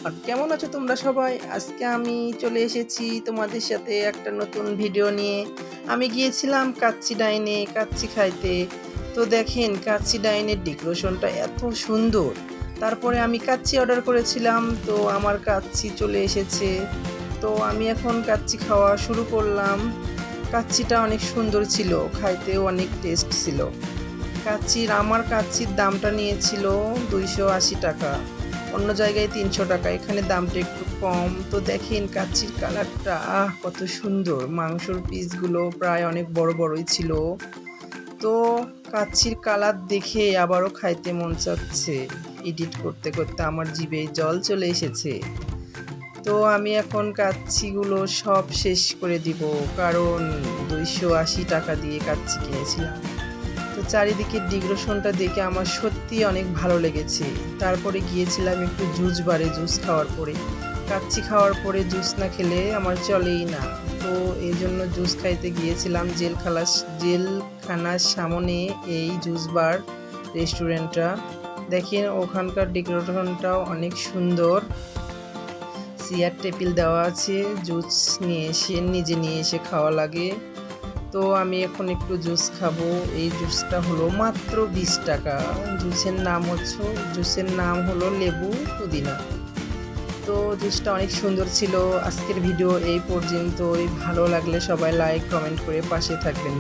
আর কেমন আছো তোমরা সবাই? আজকে আমি চলে এসেছি তোমাদের সাথে একটা নতুন ভিডিও নিয়ে। আমি গিয়েছিলাম কাচ্চি ডাইনে কাচ্চি খাইতে। তো দেখেন কাচ্চি ডাইনের ডেকোরেশনটা এত সুন্দর। তারপরে আমি কাচ্চি অর্ডার করেছিলাম, তো আমার কাচ্চি চলে এসেছে। তো আমি এখন কাচ্চি খাওয়া শুরু করলাম। কাচ্চিটা অনেক সুন্দর ছিল, খাইতেও অনেক টেস্ট ছিল। আমার কাচ্চির দামটা নিয়েছিল 280 টাকা। অন্য জায়গায় 300 টাকা, এখানে দামটা একটু কম। তো দেখেন কাচ্চির কালারটা কত সুন্দর, মাংসর পিসগুলো প্রায় অনেক বড় বড়ই ছিল। তো কাচ্চির কালার দেখে আবারও খাইতে মন চাচ্ছে। এডিট করতে করতে আমার জিভে জল চলে এসেছে। তো আমি এখন কাচ্চিগুলো সব শেষ করে দিব, কারণ 280 টাকা দিয়ে কাচ্চি কিনেছিলাম। তো চারিদিকের ডেকোরেশনটা দেখে আমার সত্যি অনেক ভালো লেগেছে। তারপরে গিয়েছিলাম একটু জুস বারে, জুস খাওয়ার পরে। কাচ্চি খাওয়ার পরে জুস না খেলে আমার চলেই না। তো এই জন্য জুস খাইতে গিয়েছিলাম জেলখানার সামনে এই জুস বার রেস্টুরেন্টটা। দেখেন ওখানকার ডেকোরেশনটাও অনেক সুন্দর। চেয়ার টেবিল দেওয়া আছে, জুস নিজে নিয়ে এসে খাওয়া লাগে। তো আমি এখন একটু জুস খাবো। এই জুসটা হলো মাত্র 20 টাকা। জুসের নাম হলো লেবু পুদিনা। তো জুসটা অনেক সুন্দর ছিল। আজকের ভিডিও এই পর্যন্তই। ভালো লাগলে সবাই লাইক কমেন্ট করে পাশে থাকবেন।